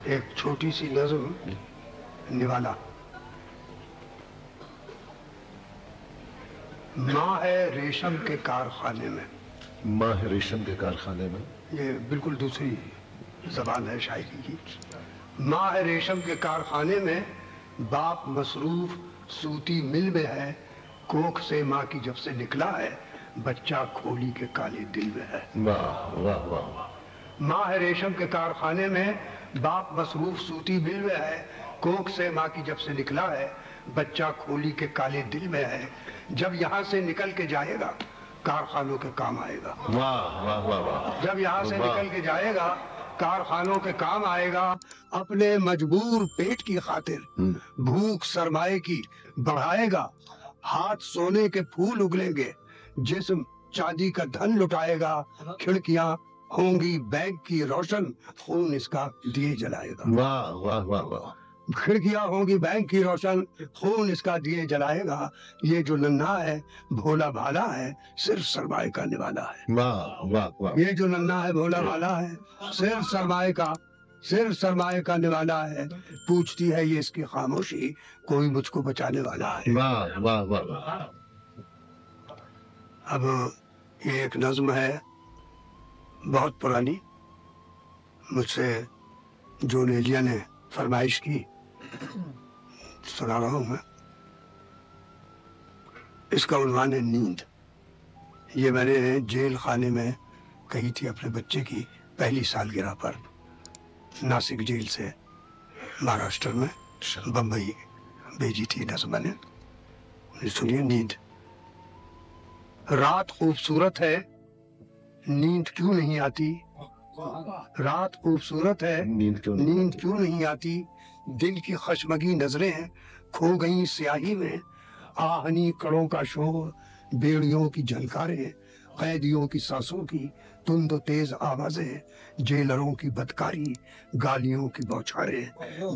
ایک چھوٹی سی نظم نوالا۔ ماں ہے ریشم کے کارخانے میں۔ ماں ہے ریشم کے کارخانے میں، یہ بالکل دوسری زبان ہے شاعری کی۔ ماں ہے ریشم کے کارخانے میں، باپ مصروف سوتی مل میں ہے، کوکھ سے ماں کی جب سے نکلا ہے، بچہ کھولی کے کالے دل میں ہے۔ واہ واہ واہ۔ ماں ہے ریشم کے کارخانے میں، باپ مصروف سوتی مل میں ہے، کوکھ سے ماں کی جب سے نکلا ہے، بچہ کھولی کے کالے دل میں ہے، جب یہاں سے نکل کے جائے گا کارخانوں کے کام آئے گا۔ واہ واہ واہ واہ۔ جب یہاں سے نکل کے جائے گا کارخانوں کے کام آئے گا، اپنے مجبور پیٹ کی خاطر بھوک سرمائے کی بڑھائے گا، ہاتھ سونے کے پھول اگلیں گے، جسم چاندی کا دھن لٹائے گا، کھڑکیاں ہوں گی بینک کی روشن، خون اس کا دیے جلائے گا۔ واہ واہ واہ واہ۔ کھڑکیاں ہوں گی بینک کی روشن، خون اس کا دیے جلائے گا، یہ جو ننھا ہے بھولا بھالا ہے، صرف سرمائے کا نوالا ہے۔ واہ واہ واہ۔ یہ جو ننھا ہے بھولا بھالا ہے، صرف سرمائے کا نوالا ہے، پوچھتی ہے یہ اس کی خاموشی، کوئی مجھ کو بچانے والا ہے۔ واہ واہ واہ واہ۔ اب یہ ایک نظم ہے بہت پرانی، مجھ سے جون ایلیا نے فرمائش کی، سنا رہا ہوں میں۔ اس کا عنوان ہے نیند۔ یہ میں نے جیل خانے میں کہی تھی اپنے بچے کی پہلی سالگرہ پر، ناسک جیل سے مہاراشٹر میں بمبئی بھیجی تھی نظم میں نے۔ سنیے نیند۔ رات خوبصورت ہے نیند کیوں نہیں آتی، رات خوبصورت ہے نیند کیوں نہیں آتی، دل کی خشمگی نظریں کھو گئیں سیاہی میں، آہنی کڑوں کا شور، بیڑیوں کی جھنکاریں، قیدیوں کی سانسوں کی تند و تیز آوازیں، جیلروں کی بدکاری، گالیوں کی بوچھاریں،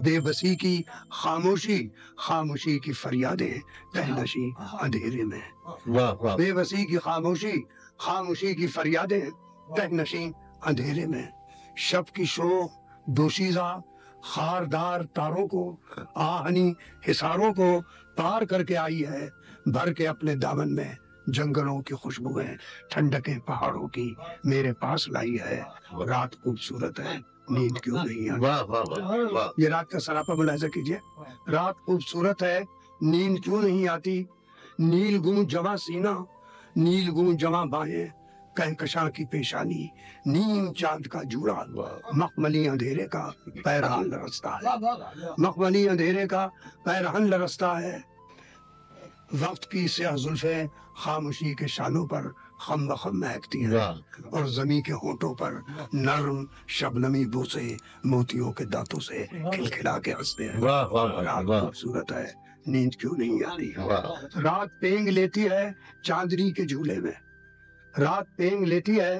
بے بسی کی خاموشی کی فریادیں، تہنشیں اندھیرے میں۔ بے بسی کی خاموشی کی فریادیں، تہنشیں اندھیرے میں، شب کی شوق دوشیزہ خاردار تاروں کو، آہنی حصاروں کو پار کر کے آئی ہے، بھر کے اپنے دامن میں جنگلوں کی خوشبوئیں، ٹھنڈکیں پہاڑوں کی میرے پاس لائی ہے، رات خوبصورت ہے نیند کیوں نہیں آتی۔ یہ رات کا سراپا ملاحظہ کیجئے۔ رات خوبصورت ہے نیند کیوں نہیں آتی، نیل گوں جواں سینہ، نیل گوں جواں باہیں، کہکشاں کی پیشانی، نیم چاند کا جوڑا، مخملی اندھیرے کا پیرہن لرزتا ہے، مخملی اندھیرے کا پیرہن لرزتا ہے، وقت کی سیاہ زلفیں خاموشی کے شانوں پر خم بخم مہکتی ہیں، اور زمیں کے ہونٹوں پر نرم شبنمی بوسے موتیوں کے دانتوں سے کھلکھلا کے ہنستے ہیں۔ رات خوبصورت ہے نیند کیوں نہیں آتی۔ رات پینگ لیتی ہے چاندنی کے جھولے میں، رات پینگ لیتی ہے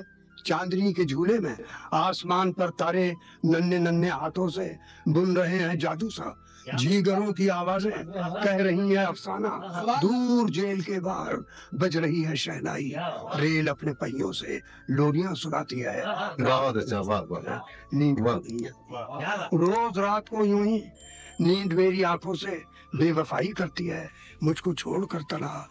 چاندنی کے جھولے میں، آسمان پر تارے ننھے ننھے ہاتھوں سے بن رہے ہیں جادو سا، جھینگروں کی آوازیں کہہ رہی ہیں افسانہ، دور جیل کے باہر بج رہی ہے شہنائی، ریل اپنے پہیوں سے لوریاں سناتی ہے۔ نیند نہیں ہے۔ روز رات کو یوں ہی نیند میری آنکھوں سے بے وفائی کرتی ہے، مجھ کو چھوڑ کر تنہا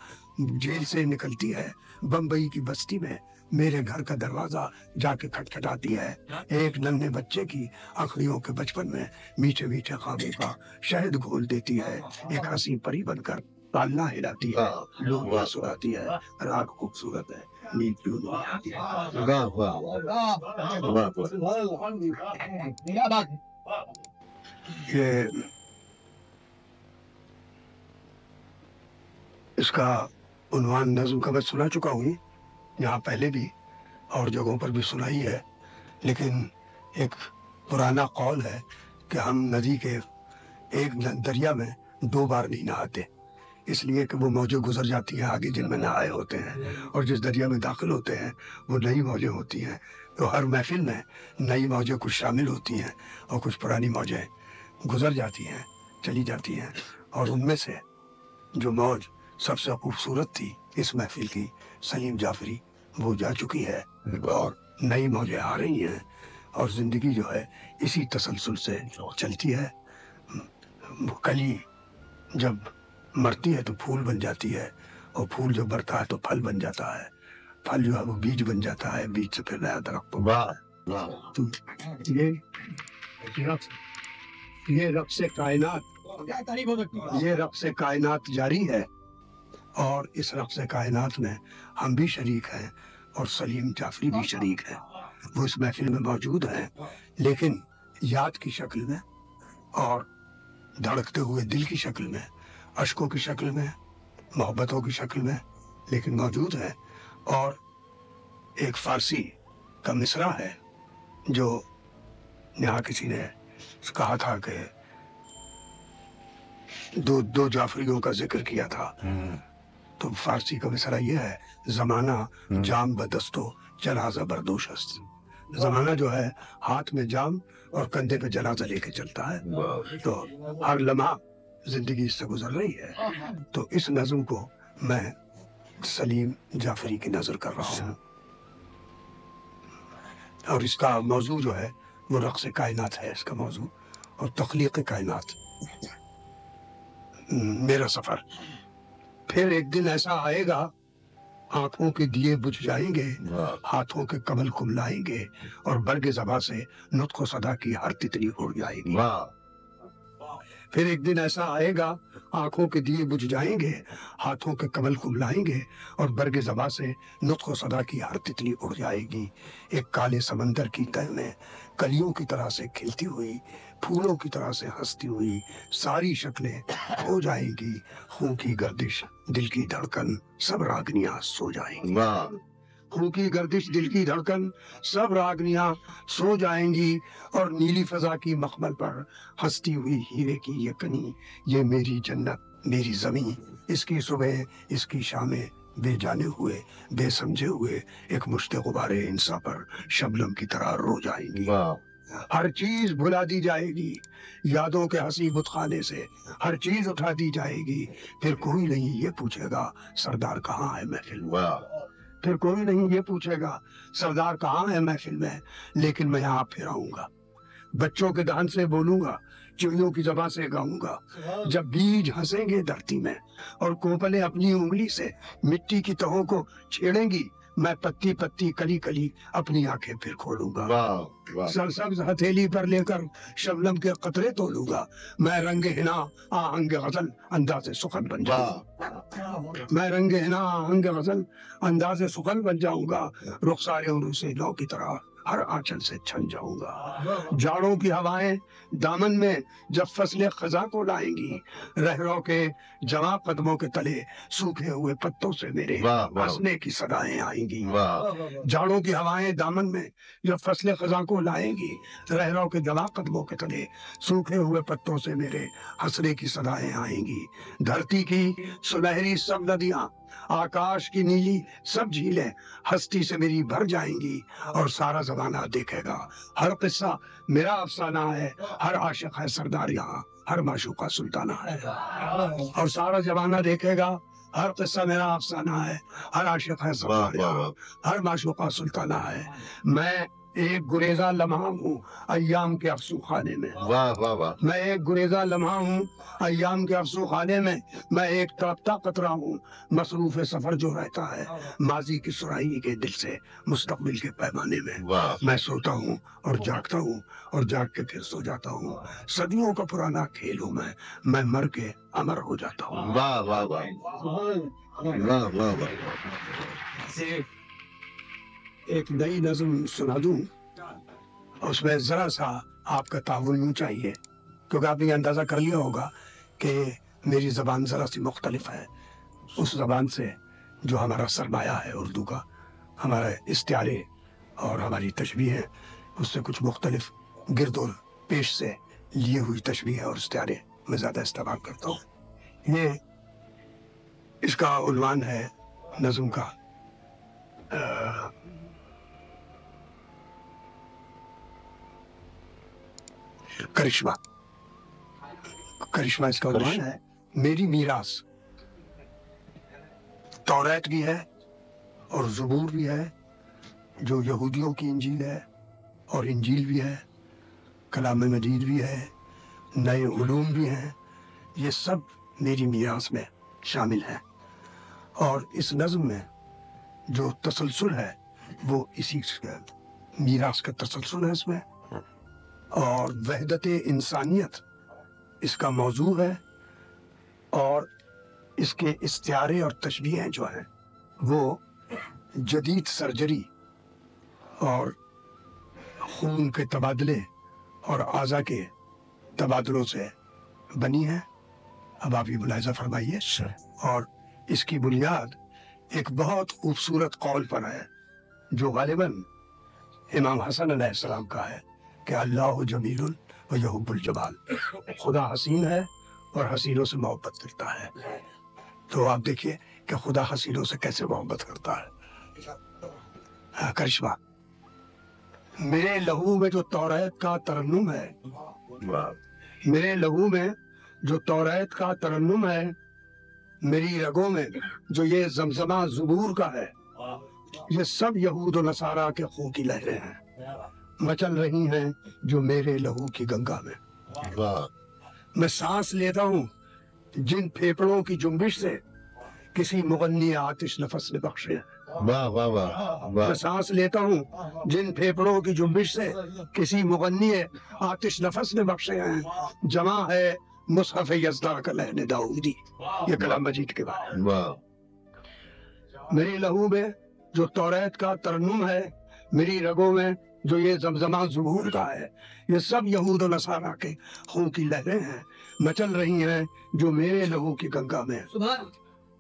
جیل سے نکلتی ہے، بمبئی کی بستی میں میرے گھر کا دروازہ جا کے کھٹکھٹاتی ہے، ایک ننھے بچے کی اکھڑیوں کے بچپن میں میٹھے میٹھے خوابوں کا شہد گھول دیتی ہے، ایک حسین پری بن کر پالنا ہلاتی ہے، لوریاں سناتی ہے، رات خوبصورت ہے نیند کیوں نہیں آتی۔ یہ اس کا عنوان نظم کا میں سنا چکا ہوں، یہاں پہلے بھی اور جگہوں پر بھی سنائی ہے، لیکن ایک پرانا قول ہے کہ ہم ندی کے ایک دریا میں 2 بار نہیں نہاتے، اس لیے کہ وہ موجیں گزر جاتی ہیں آگے جن میں نہائے ہوتے ہیں، اور جس دریا میں داخل ہوتے ہیں وہ نئی موجیں ہوتی ہیں، تو ہر محفل میں نئی موجیں کچھ شامل ہوتی ہیں اور کچھ پرانی موجیں گزر جاتی ہیں، چلی جاتی ہیں، اور ان میں سے جو موج سب سے خوبصورت تھی اس محفل کی، سلیم جعفری، وہ جا چکی ہے اور نئی موجیں آ رہی ہیں، اور زندگی جو ہے اسی تسلسل سے چلتی ہے. کلی جب مرتی ہے تو پھول بن جاتی ہے، اور پھول جب بڑھتا ہے تو پھل بن جاتا ہے، پھل جو ہے وہ بیج بن جاتا ہے، بیج سے پھر نیا درخت ہوگا. واہ واہ تو یہ رقص کائنات، یہ رقص کائنات جاری ہے، اور اس رقص کائنات میں ہم بھی شریک ہیں اور سلیم جعفری بھی شریک ہے. وہ اس محفل میں موجود ہیں، لیکن یاد کی شکل میں اور دھڑکتے ہوئے دل کی شکل میں، اشکوں کی شکل میں، محبتوں کی شکل میں، لیکن موجود ہے. اور ایک فارسی کا مصرع ہے جو یہاں کسی نے کہا تھا کہ دو جعفریوں کا ذکر کیا تھا، تو فارسی کا مصرع یہ ہے: زمانہ جام بدستو جنازہ بردوش است. زمانہ جو ہے ہاتھ میں جام اور کندھے پہ جنازہ لے کے چلتا ہے، تو ہر لمحہ زندگی اس سے گزر رہی ہے. تو اس نظم کو میں سلیم جعفری کی نظر کر رہا ہوں، اور اس کا موضوع جو ہے وہ رقص کائنات ہے، اس کا موضوع، اور تخلیق کائنات. میرا سفر. پھر ایک دن ایسا آئے گا، آنکھوں کے دیے بجھ جائیں گے، ہاتھوں کے کمل کھلائیں گے، اور برگ زباں سے نطق و صدا کی ہر تتلی اڑ جائے گی. پھر ایک دن ایسا آئے گا، آنکھوں کے دیے بجھ جائیں گے، ہاتھوں کے کمل کھلائیں گے، اور برگ زباں سے نطق و صدا کی ہر تتلی اڑ جائے گی. ایک کالے سمندر کی تہ میں کلیوں کی طرح سے کھلتی ہوئی، پھولوں کی طرح سے ہنستی ہوئی ساری شکلیں ہو جائیں گی. خون کی گردش، دل کی دھڑکن، سب راگنیاں سو جائیں گی. خون کی گردش، دل کی دھڑکن، سب راگنیاں سو جائیں گی. اور نیلی فضا کی مخمل پر ہنستی ہوئی ہیرے کی یہ کنی، یہ میری جنت، میری زمین، اس کی صبح، اس کی شامیں بے جانے ہوئے، بے سمجھے ہوئے ایک مشت غبار انسا پر شبنم کی طرح رو جائیں گی. ہر چیز بھلا دی جائے گی، یادوں کے ہنسی بت خانے سے ہر چیز اٹھا دی جائے گی. پھر کوئی نہیں یہ پوچھے گا سردار کہاں ہے محفل میں. پھر کوئی نہیں یہ پوچھے گا سردار کہاں ہے محفل میں، لیکن میں یہاں پھر آؤں گا، بچوں کے دہن سے بولوں گا، چڑیوں کی زبان سے گاؤں گا. جب بیج ہنسیں گے دھرتی میں اور کوپلیں اپنی انگلی سے مٹی کی تہوں کو چھیڑیں گی، میں پتی پتی کلی کلی اپنی آنکھیں پھر کھولوں گا. سرسبز ہتھیلی پر لے کر شبنم کے قطرے تولوں گا. میں رنگ ہنا آہنگ غزل انداز سخن بن جاؤں گا. میں رنگ ہنا آہنگ غزل انداز سخن بن جاؤں گا. رخسار عروس نو کی طرح ہر آنچل سے چھن جاؤں گا. جاڑوں کی ہوائیں دامن میں جب فصل خزاں کو لائیں گی، رہرو کے جواں قدموں کے تلے سوکھے ہوئے پتوں سے میرے ہنسنے کی صدائیں آئیں گی. جاڑوں کی ہوائیں دامن میں جب فصل خزاں کو لائیں گی، رہرو کے جواں قدموں کے تلے سوکھے ہوئے پتوں سے میرے ہنسنے کی صدائیں آئیں گی. دھرتی کی سنہری سب ندیاں، آکاش کی نیلی سب جھیلیں ہستی سے میری بھر جائیں گی. اور سارا زمانہ دیکھے گا ہر قصہ میرا افسانہ ہے، ہر عاشق ہے سردار یہاں، ہر معشوقہ سلطانہ ہے. اور سارا زمانہ دیکھے گا ہر قصہ میرا افسانہ ہے، ہر عاشق ہے سردار یہاں، ہر معشوقہ سلطانہ ہے. میں ایک گریزہ لمحہ ہوں ایام کے افسو خانے میں. میں ایک گریزہ لمحہ ہوں ایام کے افسو خانے میں. میں ایک تڑپتا قطرہ ہوں مصروف سفر جو رہتا ہے ماضی کی سراہی کے دل سے مستقبل کے پیمانے میں. میں سوتا ہوں اور جاگتا ہوں اور جاگ کے پھر سو جاتا ہوں. صدیوں کا پرانا کھیل ہوں میں مر کے امر ہو جاتا ہوں. ایک نئی نظم سنا دوں، اس میں ذرا سا آپ کا تعاون یوں چاہیے، کیونکہ آپ نے یہ اندازہ کر لیا ہوگا کہ میری زبان ذرا سی مختلف ہے اس زبان سے جو ہمارا سرمایہ ہے اردو کا. ہمارا استعارے اور ہماری تشبیہیں اس سے کچھ مختلف، گرد و پیش سے لیے ہوئی تشبیہیں اور استعارے میں زیادہ استعمال کرتا ہوں. یہ اس کا عنوان ہے نظم کا کرشمہ. کرشمہ اس کا عنوان ہے. میری میراث توریت بھی ہے اور زبور بھی ہے جو یہودیوں کی انجیل ہے، اور انجیل بھی ہے، کلام مجید بھی ہے، نئے علوم بھی ہیں، یہ سب میری میراث میں شامل ہیں۔ اور اس نظم میں جو تسلسل ہے وہ اسی میراث کا تسلسل ہے اس میں، اور وحدت انسانیت اس کا موضوع ہے، اور اس کے استعارے اور تشبیہیں جو ہیں وہ جدید سرجری اور خون کے تبادلے اور اعضاء کے تبادلوں سے بنی ہیں۔ اب آپ یہ ملاحظہ فرمائیے، اور اس کی بنیاد ایک بہت خوبصورت قول پر ہے جو غالباً امام حسن علیہ السلام کا ہے کہ اللہ جمیل و یحب الجمال، خدا حسین ہے اور حسینوں سے محبت کرتا ہے۔ تو آپ دیکھیے کہ خدا حسینوں سے کیسے محبت کرتا ہے۔ کرشمہ، میرے لہو میں جو توریت کا ترنم ہے، میرے لہو میں جو توریت کا ترنم ہے، میری رگوں میں جو یہ زمزمہ زبور کا ہے، یہ سب یہود و نصارہ کے خون کی لہریں ہیں، مچل رہی ہیں جو میرے لہو کی گنگا میں۔ میں سانس لیتا ہوں جن پھیپڑوں کی جنبش سے کسی مغنی آتش نفس نے بخشے ہیں۔ میں سانس لیتا ہوں جن پھیپڑوں کی جنبش سے کسی مغنی آتش نفس نے بخشے ہیں، جمع ہے مصحف یزداں کا لہن داؤدی۔ یہ کلام مجید کے بارے میں۔ میرے لہو میں جو توریت کا ترنم ہے، میری رگوں میں جو یہ زمزمہ زبور کا ہے، یہ سب یہود و نصارہ کے خون کی لہریں ہیں، مچل رہی ہیں جو میرے لہو کی گنگا میں۔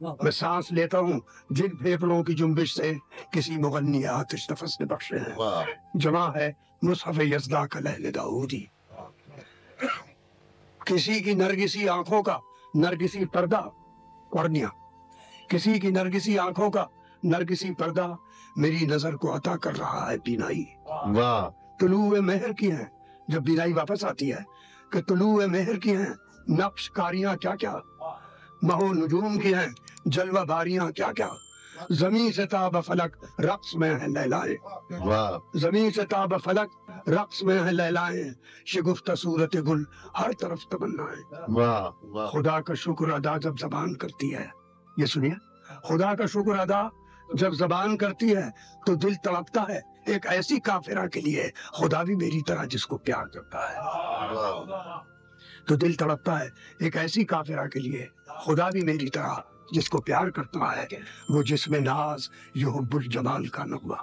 میں سانس لیتا ہوں جن پھیپڑوں کی جنبش سے کسی مغنی آتش نفس نے بخشے ہیں، جمع ہے مصحف یزداں کا لہن داؤدی۔ کسی کی نرگسی آنکھوں کا نرگسی پردہ قرنیہ، کسی کی نرگسی آنکھوں کا نرگسی پردہ میری نظر کو عطا کر رہا ہے بینائی۔ طلوع مہر کی ہیں، جب بینائی واپس آتی ہے کہ طلوع مہر کی ہیں نقش کاریاں کیا کیا، مہو نجوم کی ہیں جلوہ باریاں کیا کیا، زمین سے تاب فلک رقص میں ہے لیلائیں، زمین سے تاب فلک رقص میں ہے لیلائیں، شگفتہ صورت گل ہر طرف تمنائیں۔ خدا کا شکر ادا جب زبان کرتی ہے، یہ سنیے، خدا کا شکر ادا جب زبان کرتی ہے تو دل تڑپتا ہے ایک ایسی کافرہ کے لیے، خدا بھی میری طرح جس کو پیار کرتا ہے۔ تو دل تڑپتا ہے ایک ایسی کافرہ کے لیے، خدا بھی میری طرح جس کو پیار کرتا ہے، وہ جسم ناز یحب الجمال کا نغمہ،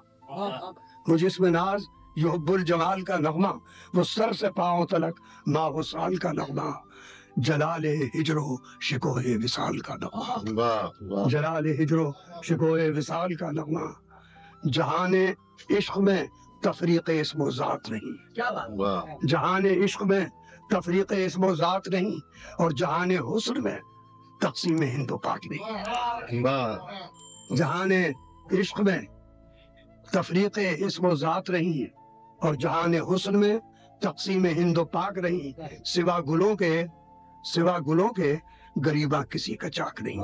وہ جسم ناز یحب الجمال کا نغمہ، وہ سر سے پاؤں تلک ماہ و سال کا نغمہ، جلال ہجر و شکوہ وصال کا نغمہ، جلال ہجر و شکوہ وصال کا نغمہ۔ جہان عشق میں تفریق اسم و ذات نہیں، جہان عشق میں تفریق اسم و ذات نہیں، اور جہان حسن میں تقسیم ہند و پاک نہیں۔ جہان عشق میں تفریق اسم و ذات نہیں، اور جہان حسن میں تقسیم ہند و پاک نہیں، سوا گلوں کے غریباں کسی کا چاک نہیں،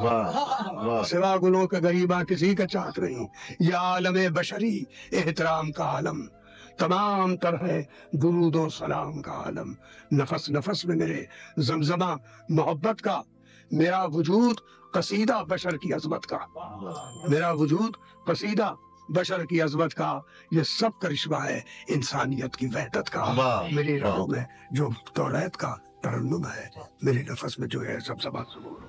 سوا گلوں کے غریباں کسی کا چاک نہیں۔ یہ عالم بشری احترام کا عالم، تمام تر ہے درود و سلام کا عالم، نفس نفس میں میرے زمزمہ محبت کا، میرا وجود قصیدہ بشر کی عظمت کا، میرا وجود قصیدہ بشر کی عظمت کا، یہ سب کرشمہ ہے انسانیت کی وحدت کا۔ میری رگوں میں جو توریت کا ترنم ہے، میرے نفس میں جو ہے زمزمہ زبور۔